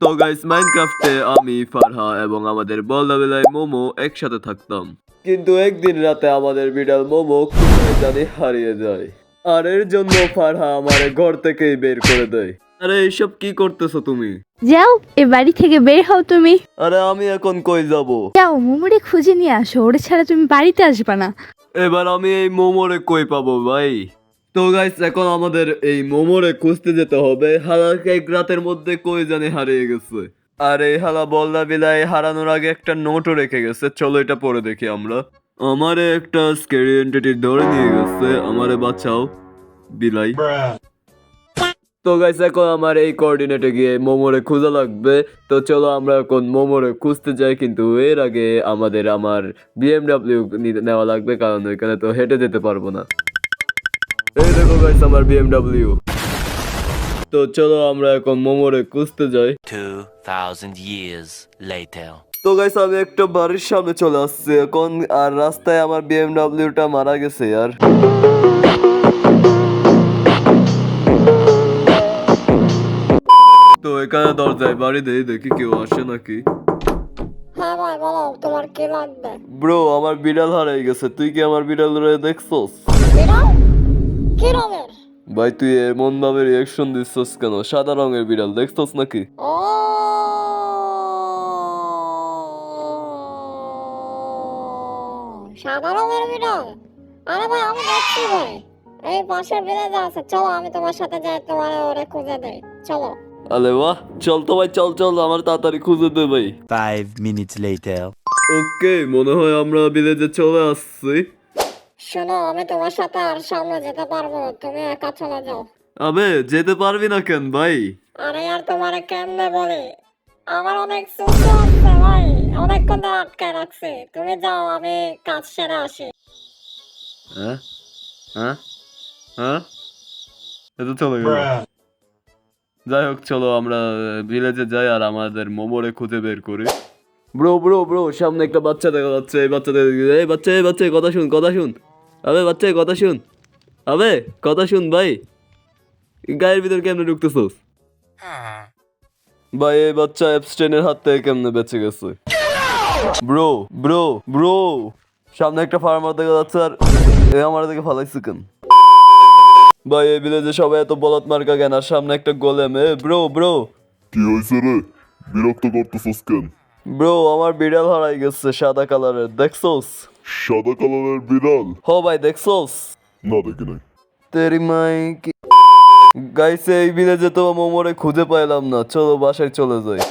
তো গাইস মাইনক্রাফটে আমি ফারহা এবং আমাদের বলদাবেলায় মোমো একসাথে থাকতাম, কিন্তু একদিন রাতে আমাদের বিড়াল মোমো কোথায় জানি হারিয়ে যায়। আর এর জন্য ফারহা আমারে ঘর থেকেই বের করে দেয়। আরে এইসব কি করতেছো তুমি? যাও, এ বাড়ি থেকে বের হও তুমি। আরে আমি এখন কই যাব? যাও, মোমোরে খুঁজে নিয়ে আসো, ওরে ছাড়া তুমি বাড়িতে আসবে না। এবার আমি এই মোমোরে কই পাবো ভাই? তো গাইস এখন আমাদের এই মোমোরে খুঁজতে যেতে হবে। হালাকে এক রাতের মধ্যে কই জানি হারিয়ে গেছে। আর এই হালা বলদা বিলাই হারানোর আগে একটা নোটও রেখে গেছে, চলো এটা পড়ে দেখি আমরা। আমারে একটা স্ক্যারি এন্টিটি ধরে নিয়ে গেছে, আমারে বাঁচাও বিলাই। তো গাইস এখন আমার এই কোঅর্ডিনেটে গিয়ে মোমোরে খোঁজা লাগবে। তো চলো আমরা এখন মোমোরে খুঁজতে যাই, কিন্তু এর আগে আমার বিএমডব্লিউ নেওয়া লাগবে, কারণ ওইখানে তো হেঁটে যেতে পারবো না। এই দেখো গাইস আমার বিএমডব্লিউ। তো চলো আমরা এখন মোমোরে খুঁজতে যাই। 2000 years later. তো গাইস আমি একটা বাড়ির সামনে চলে আসছি এখন, আর রাস্তায় আমার বিএমডব্লিউটা মারা গেছে আর। তো এখানে দরজায় বাড়ি দেই, দেখি কেউ আসে নাকি। হ্যাঁ ভাই বলো, তোমার কি লাগবে? ব্রো আমার বিড়াল হারিয়ে গেছে, তুই কি আমার বিড়াল দেখছস? বিড়াল? কি রঙের? ভাই তুই এমন ভাবে রিয়াকশন দিচ্ছস কেন? সাদা রঙের বিড়াল দেখছস নাকি? ও সাদা রঙের বিড়াল? আরে ভাই আমি দেখছি ভাই, এই পাশের বিড়াল আছে, চলো আমি তোমার সাথে যাই, তোমার ওরে খুঁজে দেই, চলো। আরে বাহ, চল তো ভাই, চল চল, আমার তাড়াতাড়ি খুঁজে দে ভাই। 5 minutes later. ওকে, মনে হয় আমরা ভিলেজে চলে আসছি। শোনো, আমি তোমার সাথে আর সামনে যেতে পারবো না, তুমি একা চলে যাও। আবে যেতে পারবি না কেন ভাই? আরে আর তোমারে কেমনে বলি, আমার অনেক সুস্থ আছে ভাই, অনেকক্ষণ ধরে আটকায় রাখছে, তুমি যাও, আমি কাজ সেরে আসি। হ্যাঁ হ্যাঁ হ্যাঁ, এটা চলে গেল। যাই হোক চলো আমরা ভিলেজে যাই আর আমাদের মোমোরে খুঁজে বের করি। ব্রো ব্রো ব্রো, সামনে একটা বাচ্চা দেখা যাচ্ছে। এই বাচ্চা এই বাচ্চা, এই বাচ্চা কথা শুন, কথা শুন। আবে বাচ্চা কথা শুন, আবে কথা শুন ভাই। গায়ের ভিতর কেমনে ঢুকতেছস ভাই? এই বাচ্চা অ্যাবস্টেনের হাত থেকে কেমনে বেঁচে গেছে? ব্রো ব্রো ব্রো, সামনে একটা ফার্মার দেখা যাচ্ছে আর এ আমার দিকে ফালাইছে কেন? ভাই এই ভিলেজে সবাই এত বলত মার্কা কেন? আর সামনে একটা গোলেম। এ ব্রো ব্রো। কি হয়েছে রে? বিরক্ত করতেছস কেন? ব্রো আমার বিড়াল হারাই গেছে, সাদা কালারের, দেখছোস? সাদা কালারের বিড়াল? হ ভাই দেখছোস? না দেখি নাই। তেরি মাই কি গাইছে, এই ভিলেজে তো মোমোরে খুঁজে পাইলাম না, চলো বাসায় চলে যাই।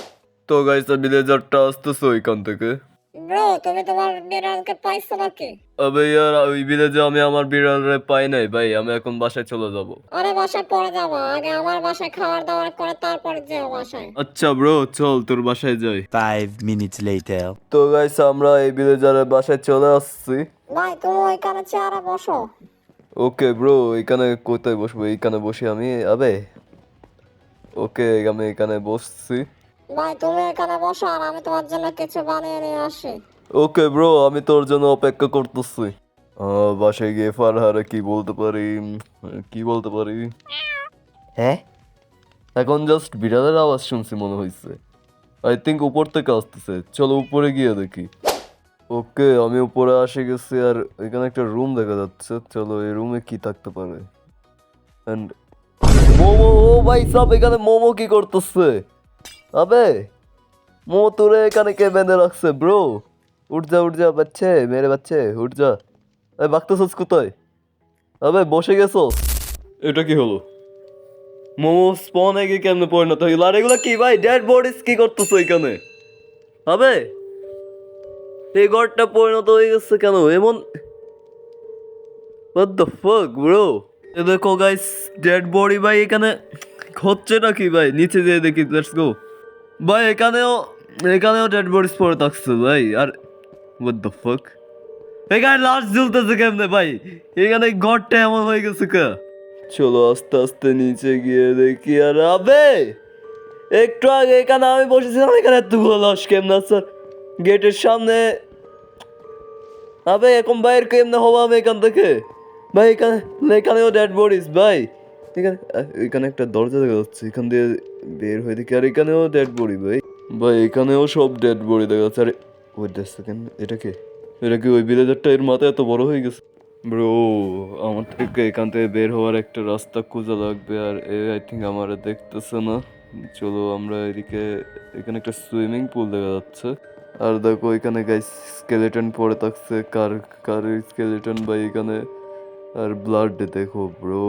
তো গাইছে ভিলেজারটা আসতেছে ওইখান থেকে। ব্রো, তুমি তোমার বিড়ালকে পাইছো নাকি? আবে ইয়ার, ওই ভিলেজে আমি আমার বিড়ালরে পাই নাই ভাই, আমি এখন বাসায় চলে যাব। আরে বাসায় পরে যাবো, আগে আমার বাসায় খাবার দাবার করে তারপরে যেও বাসায়। আচ্ছা ব্রো চল তোর বাসায় যাই। 5 minutes later. তো গাইছে আমরা এই ভিলেজারের বাসায় চলে আসছি। ভাই তুমি ওইখানে চেয়ারে বসো। ওকে ব্রো, এখানে কোথায় বসবো? এইখানে বসি আমি? আবে ওকে, আমি এখানে বসছি। ভাই তুমি এখানে বসো, আর আমি তোমার জন্য কিছু বানিয়ে নিয়ে আসি। ওকে ব্রো, আমি তোর জন্য অপেক্ষা করতেছি। বাসায় গিয়ে ফারহারে কি বলতে পারি? কি বলতে পারি? হ্যাঁ, এখন জাস্ট বিড়ালের আওয়াজ শুনছি মনে হয়েছে। আই থিঙ্ক উপর থেকে আসতেছে, চলো উপরে গিয়ে দেখি। ওকে আমি উপরে আসে গেছি, আর এখানে একটা রুম দেখা যাচ্ছে, চলো এই রুমে কি থাকতে পারে। এন্ড মোমো, ও ভাই সব এখানে মোমো কি করতেছে? আবে মোমো তোরে এখানে কে বেঁধে রাখছে ব্রো? উঠ যা বাচ্চে, মেরে বাচ্চে উঠ যা। এই বাগতেছস কোথায়? আবে বসে গেছস? এটা কি হলো? মোমো স্পন এগে কেমনে পরিণত হইল? আর এগুলো কি ভাই? ডেড বডিস কি করতেছো এখানে? আবে এই ঘরটা পরিণত হয়ে গেছে কেন এমন? What the fuck bro? এ দেখো গাইস, ডেড বডি ভাই এখানে হচ্ছে নাকি ভাই? নিচে যেয়ে দেখি, লেটস গো। ভাই এখানেও ডেড বডিস পড়ে থাকছে ভাই। আর what the fuck? এখানে লাশ ঝুলতেছে কেমনে ভাই? এখানে ঘরটা এমন হয়ে গেছে কে? চলো আস্তে আস্তে নিচে গিয়ে দেখি। আর আবে একটু আগে এখানে আমি বসেছিলাম, এখানে এতগুলো লাশ কেমনে স্যার গেটের সামনে? আবে এখন বাইরে কেমনে হবো আমি এখান থেকে? ভাই এখানেও ডেড বডিস ভাই। এখানে এখানে একটা দরজা দেখা যাচ্ছে, এখান দিয়ে বের হয়ে দেখি, আর এখানেও ডেড বডি ভাই। ভাই এখানেও সব ডেড বডি দেখা যাচ্ছে। আরে ওয়েট আ সেকেন্ড, এটা কি ওই ভিলেজারটা এর মাথা এত বড় হয়ে গেছে? ব্রো, আমার থেকে এখান থেকে বের হওয়ার একটা রাস্তা খোঁজা লাগবে, আর আই থিঙ্ক আমার দেখতেছে না। চলো আমরা এদিকে, এখানে একটা সুইমিং পুল দেখা যাচ্ছে। আর দেখো এখানে গাইস স্কেলেটন পড়ে থাকছে, কার কার স্কেলেটন ভাই এখানে। আর ব্লাড দেখো ব্রো,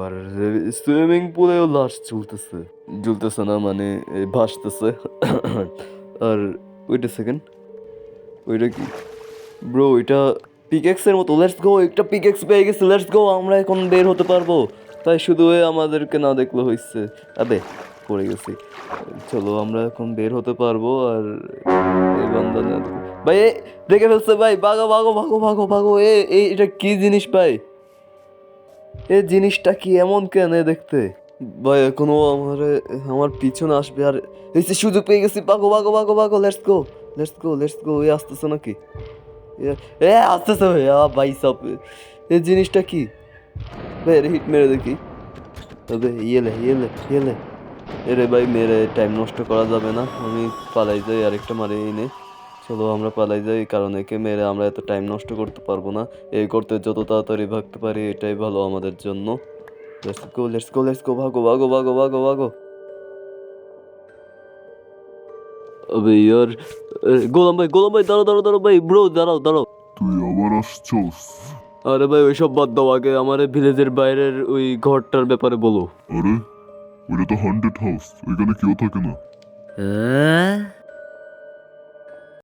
আর সুইমিং পুলেও লাশ ঝুলতেছে না মানে ভাসতেছে। আর ওইটা সেকেন্ড, ওইটা কি ব্রো? এটা পিকেক্সের মতো। লেটস গো, একটা পিকেক্স পেয়ে গেছে, লেটস গো, আমরা এখন বের হতে পারবো। তাই শুধু আমাদেরকে না দেখলে হইছে। আবে পড়ে গেছি। চলো আমরা এখন বের হতে পারবো। আর এই বান্দা না ভাই, দেখে ফেলছে ভাই, ভাগো ভাগো ভাগো ভাগো ভাগো। এটা কি জিনিস ভাই? এই জিনিসটা কি এমন কেন দেখতে? ভাই এখনো আমার পিছনে আসবে। আর এই যে সুযোগ পেয়ে গেছি, ভাগো ভাগো ভাগো ভাগো, let's go let's go let's go. এই আসতেছে নাকি? আসতেছে ভাই, ভাই সব। এই জিনিসটা কি ভাই? হিট মেরে দেখি। তবে ইয়েলে এরে ভাই, মেরে টাইম নষ্ট করা যাবে না। আমি পালাই যাই, আরেকটা মারে এনে। চলো আমরা পালাই যাই, কারণ একে মেরে আমরা এত টাইম নষ্ট করতে পারবো না। এই করতে যত তাড়াতাড়ি ভাগতে পারি এটাই ভালো আমাদের জন্য। Let's go let's go let's go, ভাগো ভাগো ভাগো ভাগো ভাগো। আবে ইয়ার, গোলাম ভাই দাঁড়াও দাঁড়াও দাঁড়াও ভাই, ব্রো দাঁড়াও দাঁড়াও। তুই আবার আসছোস? আরে ভাই ওইসব বাদ দাও, আগে আমার ভিলেজের বাইরের ওই ঘরটার ব্যাপারে বলো। আরে ওইটা তো হান্টেড হাউস, ওইখানে কেউ থাকে না। হ্যাঁ